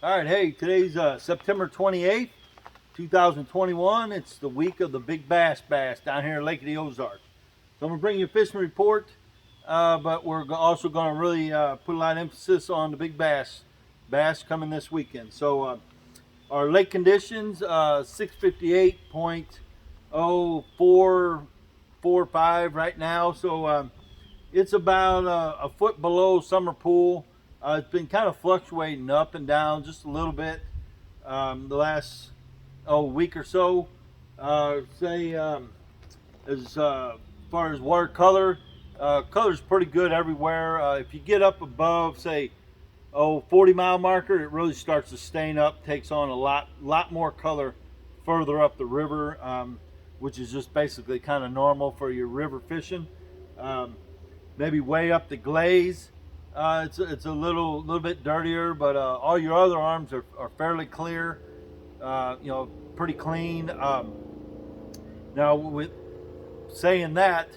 All right, hey, today's September 28th, 2021. It's the week of the Big Bass down here in Lake of the Ozarks. So I'm going to bring you a fishing report, but we're also going to really put a lot of emphasis on the big bass coming this weekend. So our lake conditions, 658.0445 right now. So it's about a foot below summer pool. It's been kind of fluctuating up and down just a little bit the last week or so. Say as far as water color, color's pretty good everywhere. If you get up above, say, 40-mile marker, it really starts to stain up, takes on a lot more color further up the river, which is just basically kind of normal for your river fishing. Maybe way up the glaze, it's a little bit dirtier, but all your other arms are fairly clear, pretty clean. Now, with saying that,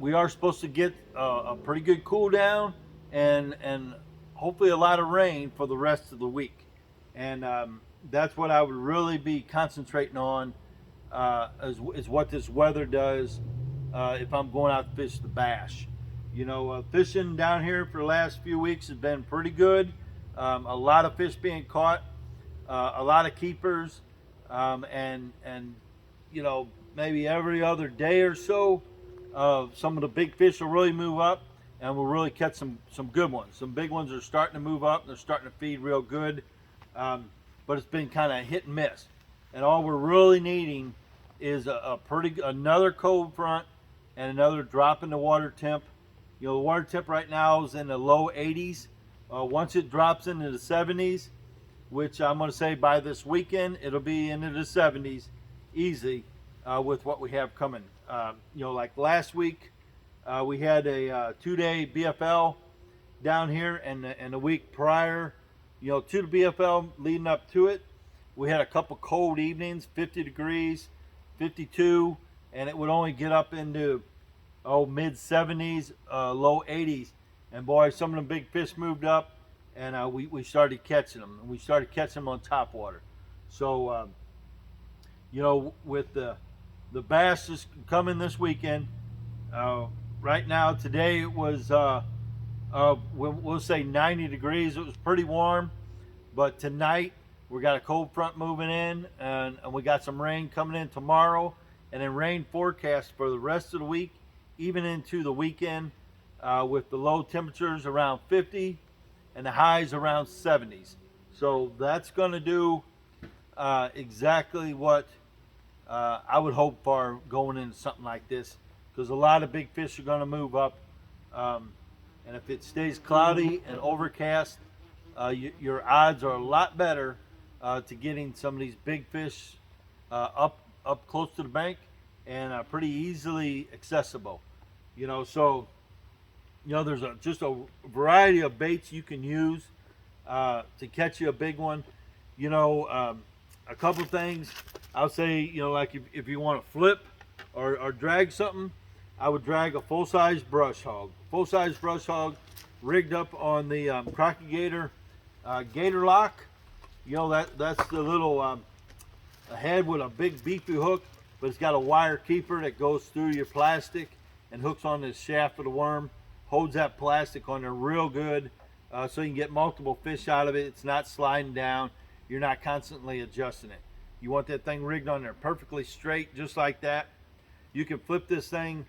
we are supposed to get a pretty good cool down and hopefully a lot of rain for the rest of the week. And that's what I would really be concentrating on, is what this weather does if I'm going out to fish the bass. Fishing down here for the last few weeks has been pretty good. A lot of fish being caught, a lot of keepers, and maybe every other day or so, some of the big fish will really move up, and we'll really catch some good ones. Some big ones are starting to move up, and they're starting to feed real good, but it's been kind of hit and miss. And all we're really needing is another cold front and another drop in the water temp. The water temp right now is in the low 80s. Once it drops into the 70s, which I'm going to say by this weekend, it'll be into the 70s easy with what we have coming. Like last week, we had a 2-day BFL down here, and the week prior, to the BFL leading up to it, we had a couple cold evenings, 50 degrees, 52, and it would only get up into mid 70s, low 80s, and boy, some of the big fish moved up, and we started catching them, and we started catching them on top water. So with the bass just coming this weekend, right now today it was we'll say 90 degrees. It was pretty warm, but tonight we got a cold front moving in, and we got some rain coming in tomorrow, and then rain forecast for the rest of the week, even into the weekend, with the low temperatures around 50 and the highs around 70s. So that's going to do exactly what I would hope for going into something like this, because a lot of big fish are going to move up, and if it stays cloudy and overcast, your odds are a lot better to getting some of these big fish up close to the bank and pretty easily accessible. So there's just a variety of baits you can use to catch you a big one. A couple things I'll say, like if you want to flip or drag something, I would drag a full-size brush hog. Full-size brush hog rigged up on the Crocky Gator Gator lock. That's the little head with a big beefy hook, but it's got a wire keeper that goes through your plastic and hooks on this shaft of the worm, holds that plastic on there real good, so you can get multiple fish out of it. It's not sliding down. You're not constantly adjusting it. You want that thing rigged on there perfectly straight, just like that. You can flip this thing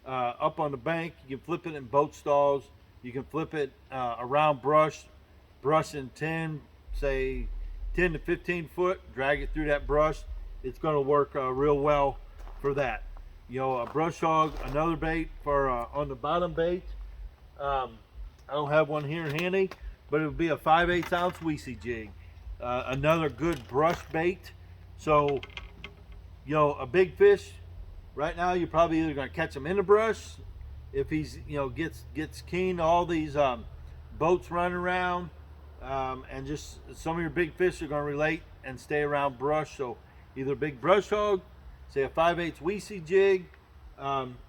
up on the bank. You can flip it in boat stalls. You can flip it around brush in 10 to 15 foot, drag it through that brush. It's going to work real well for that. A brush hog, another bait for on the bottom bait. I don't have one here handy, but it would be a 5/8 ounce Weesey jig. Another good brush bait. So, a big fish, right now you're probably either going to catch him in the brush if he's, gets keen to all these boats running around, and just some of your big fish are going to relate and stay around brush. So either a big brush hog, say a 5/8 Weesey jig,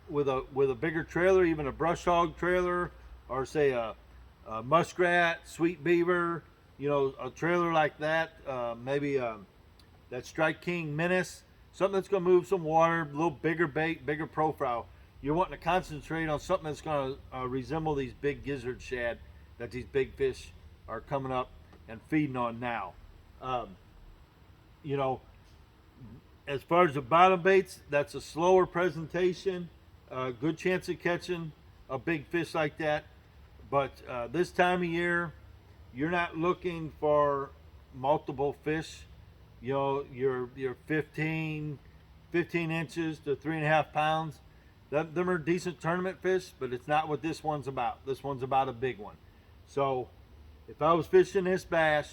with a bigger trailer, even a brush hog trailer, or say a muskrat, sweet beaver, you know, a trailer like that, maybe that Strike King Menace, something that's going to move some water, a little bigger bait, bigger profile. You're wanting to concentrate on something that's going to resemble these big gizzard shad that these big fish are coming up and feeding on now. Um, you know, as far as the bottom baits, that's a slower presentation, good chance of catching a big fish like that. But this time of year, you're not looking for multiple fish. You know, your 15 inches to 3.5 pounds. Them are decent tournament fish, but it's not what this one's about. This one's about a big one. So if I was fishing this bass,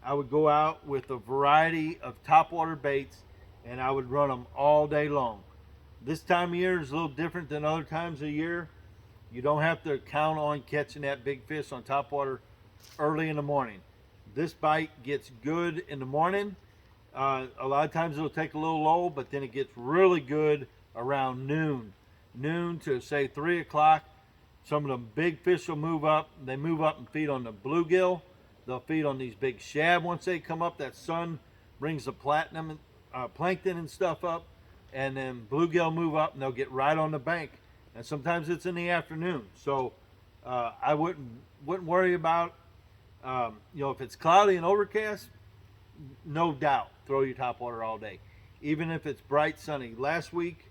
I would go out with a variety of topwater baits, and I would run them all day long. This time of year is a little different than other times of year. You don't have to count on catching that big fish on topwater early in the morning. This bite gets good in the morning. A lot of times it'll take a little lull, but then it gets really good around noon to say 3 o'clock. Some of the big fish will move up. They move up and feed on the bluegill. They'll feed on these big shad once they come up. That sun brings the plankton and stuff up, and then bluegill move up and they'll get right on the bank. And sometimes it's in the afternoon, so I wouldn't worry about you know, if it's cloudy and overcast. No doubt, throw your topwater all day, even if it's bright sunny. Last week,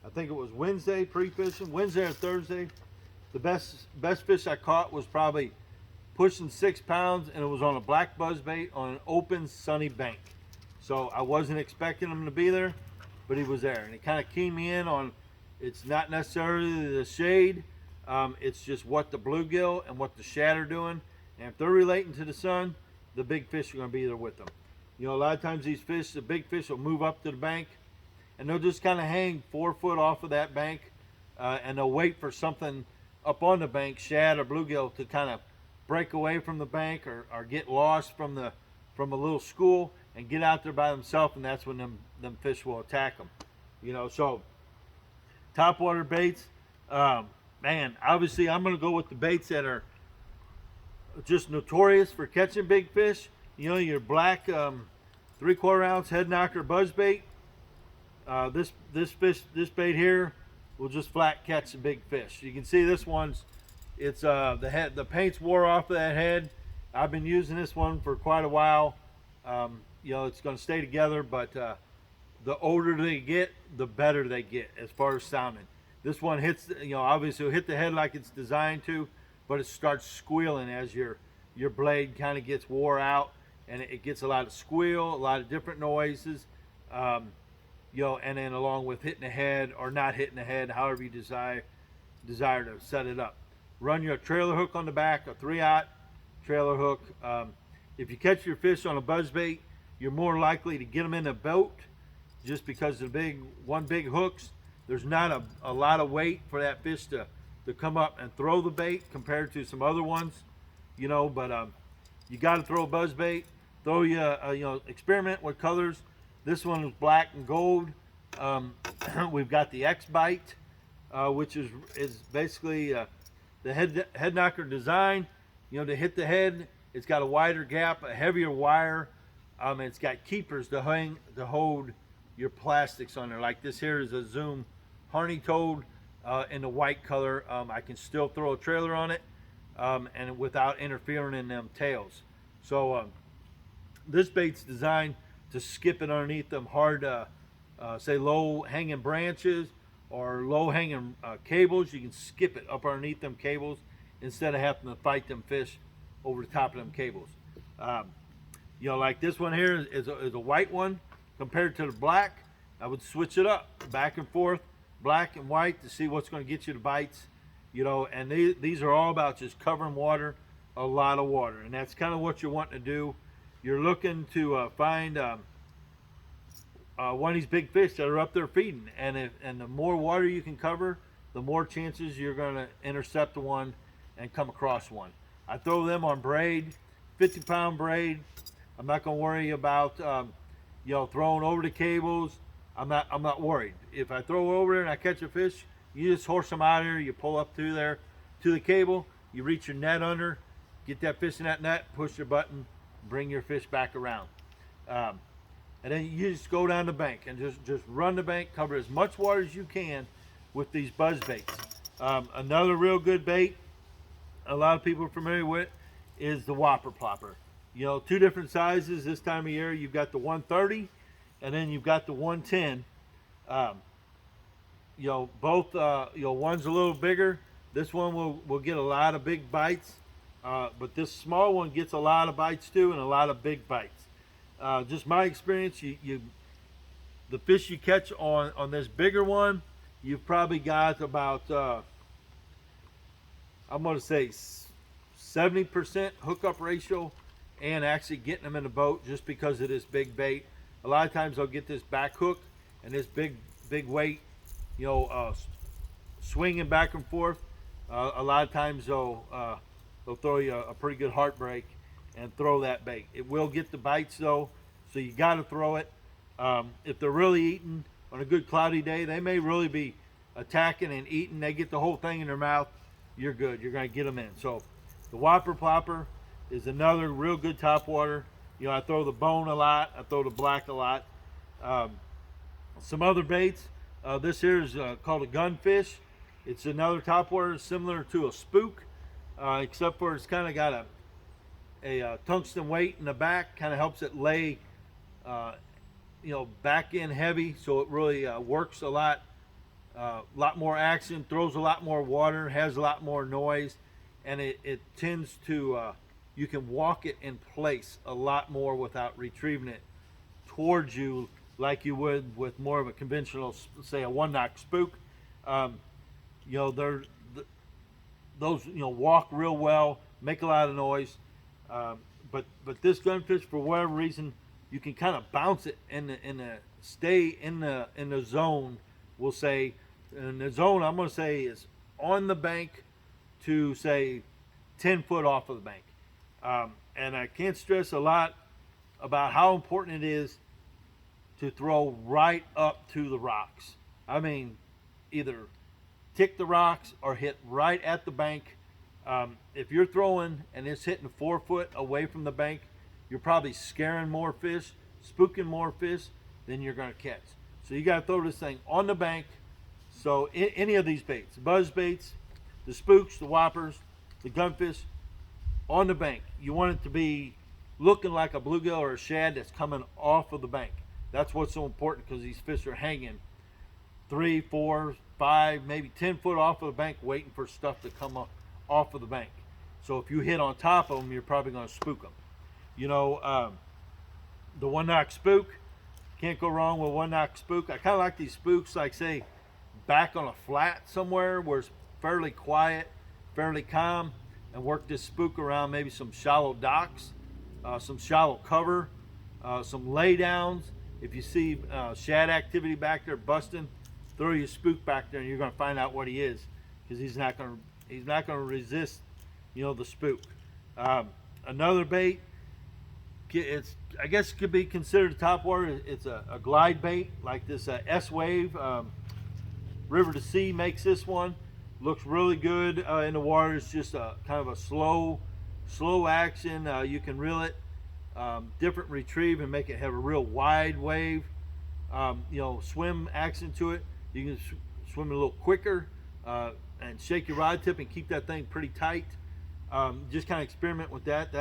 I think it was Wednesday pre-fishing, Wednesday or Thursday. The best fish I caught was probably pushing 6 pounds, and it was on a black buzzbait on an open sunny bank. So I wasn't expecting him to be there, but he was there, and it kind of keyed me in on it's not necessarily the shade, it's just what the bluegill and what the shad are doing, and if they're relating to the sun, the big fish are going to be there with them. You know, a lot of times these fish, the big fish will move up to the bank, and they'll just kind of hang 4 foot off of that bank, and they'll wait for something up on the bank, shad or bluegill, to kind of break away from the bank or get lost from a little school and get out there by themselves, and that's when them fish will attack them. You know, so topwater baits, man, obviously I'm going to go with the baits that are just notorious for catching big fish. You know, your black 3/4 ounce head knocker buzz bait. This bait here will just flat catch a big fish. You can see this one's, it's the paint's wore off of that head. I've been using this one for quite a while. You know, it's going to stay together, but the older they get, the better they get as far as sounding. This one hits, you know, obviously it'll hit the head like it's designed to, but it starts squealing as your blade kind of gets wore out, and it gets a lot of squeal, a lot of different noises. You know, and then along with hitting the head or not hitting the head, however you desire to set it up. Run your trailer hook on the back, a 3/0 trailer hook. If you catch your fish on a buzzbait, you're more likely to get them in a boat, just because the big hooks, there's not a lot of weight for that fish to come up and throw the bait compared to some other ones, you know. But you got to throw a buzzbait. Throw you know, experiment with colors. This one is black and gold. We've got the X bite, which is basically the head knocker design. You know, to hit the head, it's got a wider gap, a heavier wire. It's got keepers to hold your plastics on there. Like this here is a Zoom Harney Toad in the white color. I can still throw a trailer on it, and without interfering in them tails. So this bait's designed to skip it underneath them hard, say low hanging branches or low hanging cables. You can skip it up underneath them cables instead of having to fight them fish over the top of them cables. You know, like this one here is a white one compared to the black. I would switch it up back and forth, black and white, to see what's going to get you the bites. You know, and these are all about just covering water, a lot of water, and that's kind of what you're wanting to do. You're looking to find one of these big fish that are up there feeding, and the more water you can cover, the more chances you're going to intercept one and come across one. I throw them on braid, 50-pound braid. I'm not going to worry about you know, throwing over the cables. I'm not worried. If I throw over there and I catch a fish, you just horse them out of here. You pull up to the cable, you reach your net under, get that fish in that net, push your button, bring your fish back around. Um, and then you just go down the bank and just run the bank, cover as much water as you can with these buzz baits. Another real good bait a lot of people are familiar with is the Whopper Popper. You know, two different sizes this time of year. You've got the 130 and then you've got the 110. Um, you know, both, one's a little bigger. This one will get a lot of big bites, but this small one gets a lot of bites too and a lot of big bites. Just my experience, the fish you catch on this bigger one, you've probably got about, I'm going to say 70% hookup ratio and actually getting them in the boat just because of this big bait. A lot of times I'll get this back hook and this big weight, swinging back and forth. A lot of times they'll throw you a pretty good heartbreak and throw that bait. It will get the bites though, so you got to throw it. If they're really eating on a good cloudy day, they may really be attacking and eating. They get the whole thing in their mouth. You're good. You're going to get them in. So the Whopper Popper is another real good topwater. You know, I throw the bone a lot. I throw the black a lot. Some other baits. This here is called a Gunfish. It's another topwater similar to a spook, except for it's kind of got a tungsten weight in the back. Kind of helps it lay, back in heavy, so it really works a lot more action, throws a lot more water, has a lot more noise, and it tends to, you can walk it in place a lot more without retrieving it towards you like you would with more of a conventional, say a one-knock spook. Those walk real well, make a lot of noise, but this Gunfish, for whatever reason, you can kind of bounce it stay in the zone. We'll say, and the zone I'm going to say is on the bank to say 10 foot off of the bank. And I can't stress a lot about how important it is to throw right up to the rocks. I mean, either tick the rocks or hit right at the bank. If you're throwing and it's hitting 4 foot away from the bank, you're probably scaring more fish, spooking more fish than you're going to catch. So you got to throw this thing on the bank. So any of these baits, buzz baits, the spooks, the whoppers, the Gunfish, on the bank. You want it to be looking like a bluegill or a shad that's coming off of the bank. That's what's so important, because these fish are hanging 3, 4, 5, maybe 10 foot off of the bank waiting for stuff to come off of the bank. So if you hit on top of them, you're probably going to spook them. The one-knock spook, can't go wrong with one-knock spook. I kind of like these spooks, like say, back on a flat somewhere where it's fairly quiet, fairly calm, and work this spook around maybe some shallow docks, some shallow cover, some laydowns. If you see shad activity back there busting, throw your spook back there, and you're going to find out what he is, because he's not going to resist, the spook. Another bait, I guess it could be considered a topwater. It's a glide bait, like this S-Wave. River to Sea makes this one. Looks really good in the water. It's just a kind of a slow action. You can reel it, different retrieve, and make it have a real wide wave. Swim action to it. You can swim a little quicker and shake your rod tip and keep that thing pretty tight. Just kind of experiment with that.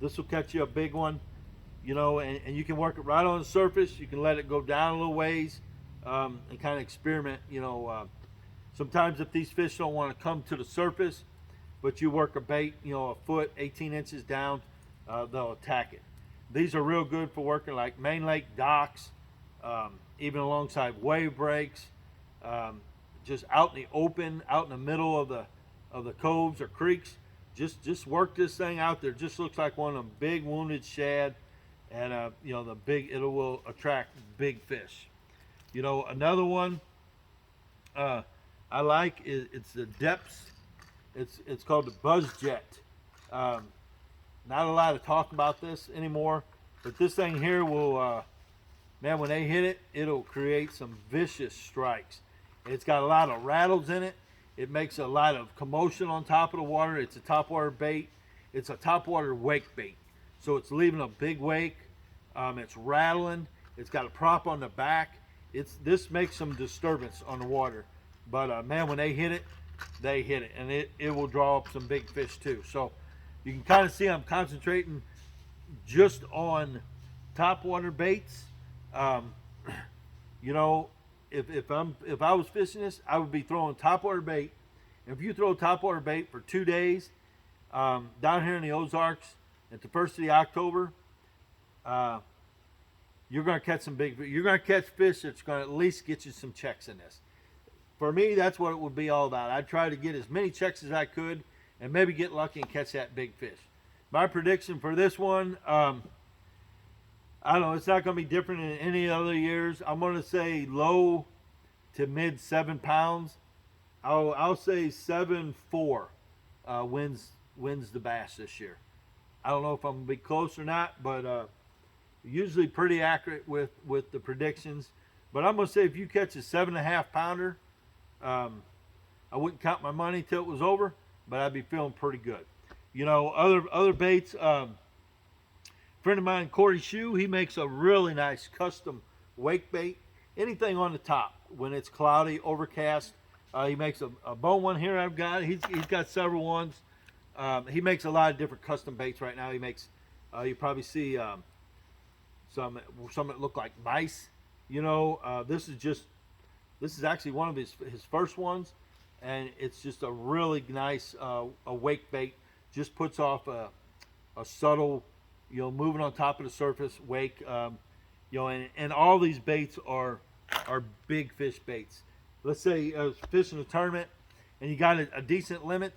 This will catch you a big one, and you can work it right on the surface. You can let it go down a little ways and kind of experiment. Sometimes if these fish don't want to come to the surface, but you work a bait, a foot, 18 inches down, they'll attack it. These are real good for working like main lake docks, even alongside wave breaks, just out in the open, out in the middle of the coves or creeks. Just work this thing out there. Just looks like one of them big wounded shad, and it will attract big fish. Another one I like is it's the depths. It's called the Buzz Jet. Not a lot of talk about this anymore, but this thing here will, when they hit it, it'll create some vicious strikes. It's got a lot of rattles in it. It makes a lot of commotion on top of the water. It's a topwater bait. It's a topwater wake bait. so it's leaving a big wake. It's rattling. It's got a prop on the back. This makes some disturbance on the water, but man, when they hit it, and it will draw up some big fish too. So you can kind of see I'm concentrating just on topwater baits. Um, you know, if I was fishing this, I would be throwing topwater bait. And if you throw topwater bait for 2 days down here in the Ozarks at the first of the October, you're going to catch some big. You're going to catch fish that's going to at least get you some checks in this. For me, that's what it would be all about. I'd try to get as many checks as I could, and maybe get lucky and catch that big fish. My prediction for this one, I don't know. It's not going to be different than any other years. I'm going to say low to mid 7 pounds. I'll say 7.4 wins the bass this year. I don't know if I'm going to be close or not, but usually pretty accurate with the predictions. But I'm going to say if you catch a 7.5 pounder, I wouldn't count my money till it was over, but I'd be feeling pretty good. You know, other baits. Friend of mine, Corey Shue, he makes a really nice custom wake bait. Anything on the top when it's cloudy, overcast. He makes a bone one here. I've got. He's got several ones. He makes a lot of different custom baits right now. He makes. You probably see some that look like mice. You know, this is actually one of his first ones, and it's just a really nice a wake bait. Just puts off a subtle, you know, moving on top of the surface wake. You know, and all these baits are big fish baits. Let's say fishing a tournament and you got a decent limit,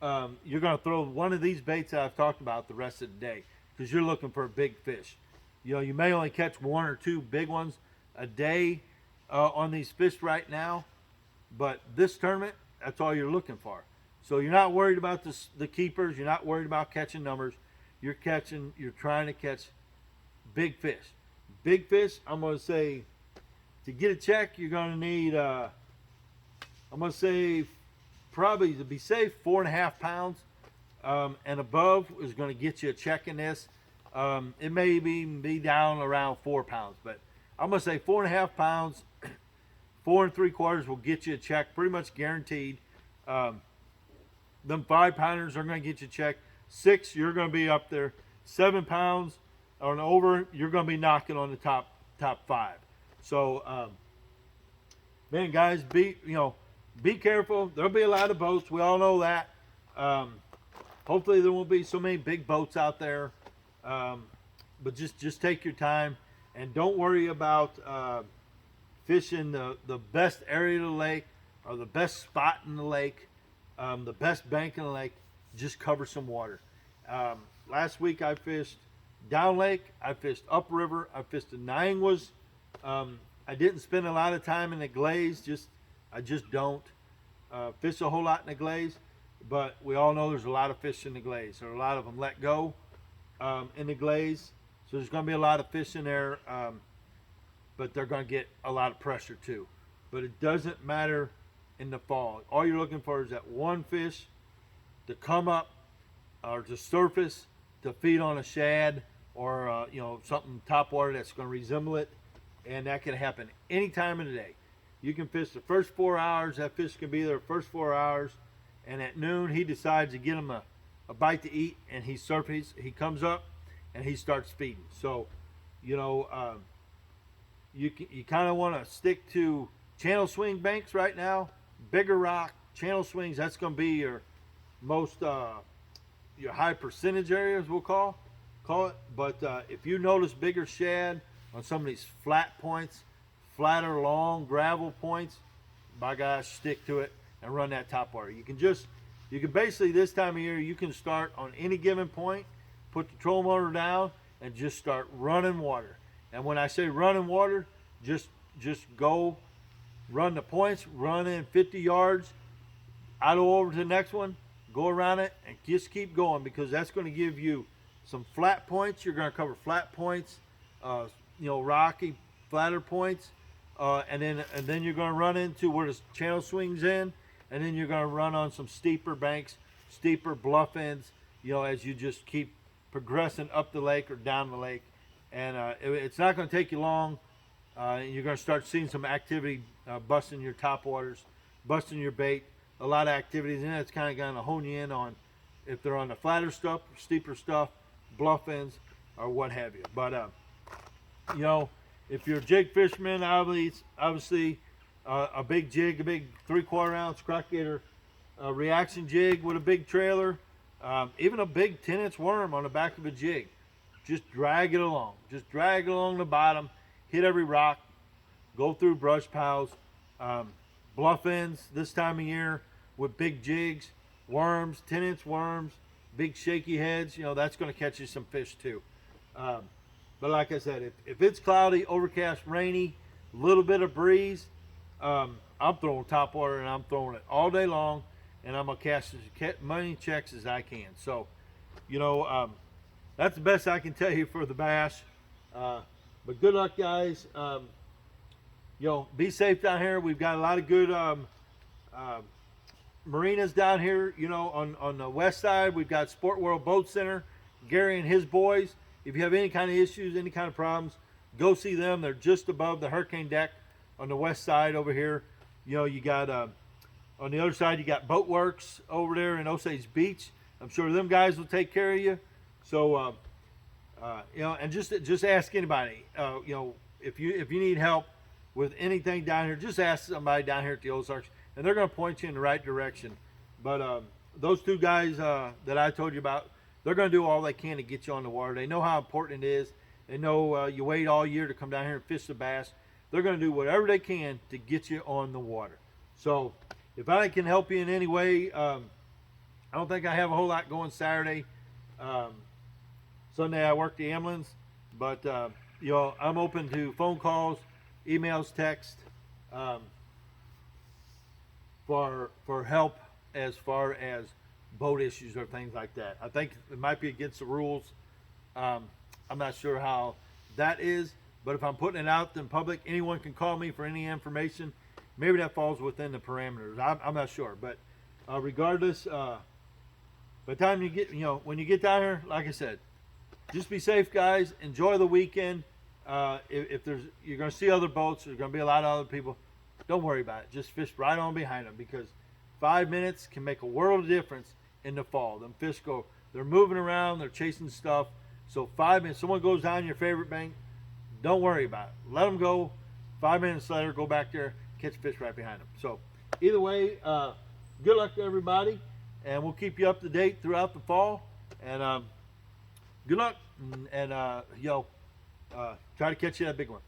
you're going to throw one of these baits that I've talked about the rest of the day because you're looking for a big fish. You know, you may only catch 1 or 2 big ones a day on these fish right now, but this tournament, that's all you're looking for. So you're not worried about the keepers. You're not worried about catching numbers. You're trying to catch big fish. Big fish, I'm going to say, to get a check, you're going to need, I'm going to say, probably to be safe, 4.5 pounds and above is going to get you a check in this. It may be down around 4 pounds, but I'm going to say 4.5 pounds, 4 3/4 will get you a check, pretty much guaranteed. Them 5 pounders are going to get you a check. 6, you're going to be up there. 7 pounds or over, you're going to be knocking on the top 5. So, man, guys, be careful. There'll be a lot of boats. We all know that. Hopefully, there won't be so many big boats out there. But just take your time and don't worry about fishing the best area of the lake or the best spot in the lake, the best bank in the lake. Just cover some water. Last week I fished down lake. I fished upriver. I fished the Nianguas. I didn't spend a lot of time in the glaze. I just don't fish a whole lot in the glaze. But we all know there's a lot of fish in the glaze. There are a lot of them let go in the glaze. So there's going to be a lot of fish in there. But they're going to get a lot of pressure too. But it doesn't matter in the fall. All you're looking for is that one fish to come up or to surface to feed on a shad or something topwater that's going to resemble it. And that can happen any time of the day. You can fish the first 4 hours. That fish can be there the first 4 hours. And at noon, he decides to get him a bite to eat. And he surfaces. He comes up and he starts feeding. So, you kind of want to stick to channel swing banks right now. Bigger rock, channel swings. That's going to be your most, your high percentage areas, we'll call it. But if you notice bigger shad on some of these flat points, flatter, long gravel points, by gosh, stick to it and run that topwater. You can basically this time of year, you can start on any given point, put the trolling motor down, and just start running water. And when I say running water, just go run the points, run in 50 yards, idle over to the next one, go around it, and just keep going because that's going to give you some flat points. You're going to cover flat points, rocky, flatter points, and then you're going to run into where the channel swings in, and then you're going to run on some steeper banks, steeper bluff ends, as you just keep progressing up the lake or down the lake. And it's not going to take you long. You're going to start seeing some activity, busting your top waters, busting your bait, a lot of activities. And it's kind of going to hone you in on if they're on the flatter stuff, steeper stuff, bluff ends, or what have you. But, you know, if you're a jig fisherman, obviously a big jig, a big 3/4 ounce crocodile reaction jig with a big trailer, even a big 10-inch worm on the back of a jig. Just drag it along. Just drag it along the bottom, hit every rock, go through brush piles, bluff ends this time of year with big jigs, worms, 10-inch worms, big shaky heads. You know, that's going to catch you some fish too. But like I said, if it's cloudy, overcast, rainy, little bit of breeze, I'm throwing top water, and I'm throwing it all day long, and I'm going to cast as many checks as I can. So, you know, that's the best I can tell you for the bass. But good luck, guys. You know, be safe down here. We've got a lot of good marinas down here. You know, on the west side, we've got Sport World Boat Center, Gary and his boys. If you have any kind of issues, any kind of problems, go see them. They're just above the hurricane deck on the west side over here. You know, you got on the other side, you got Boat Works over there in Osage Beach. I'm sure them guys will take care of you. So, you know, and just ask anybody. You know, if you need help with anything down here, just ask somebody down here at the Ozarks, and they're going to point you in the right direction. But those two guys that I told you about, they're going to do all they can to get you on the water. They know how important it is. They know you wait all year to come down here and fish the bass. They're going to do whatever they can to get you on the water. So if I can help you in any way, I don't think I have a whole lot going Saturday. Sunday I work the Emlins, but you know, I'm open to phone calls, emails, text, for help as far as boat issues or things like that. I think it might be against the rules. I'm not sure how that is, but if I'm putting it out in public, anyone can call me for any information. Maybe that falls within the parameters. I'm not sure, but regardless, by the time you get, you know, when you get down here, like I said, just be safe, guys. Enjoy the weekend. If you're going to see other boats, there's going to be a lot of other people. Don't worry about it. Just fish right on behind them, because 5 minutes can make a world of difference in the fall. Them fish they're moving around, they're chasing stuff. So 5 minutes, someone goes down your favorite bank, don't worry about it. Let them go. 5 minutes later, go back there, catch fish right behind them. So either way, good luck to everybody, and we'll keep you up to date throughout the fall. And good luck, and yo, try to catch you that big one.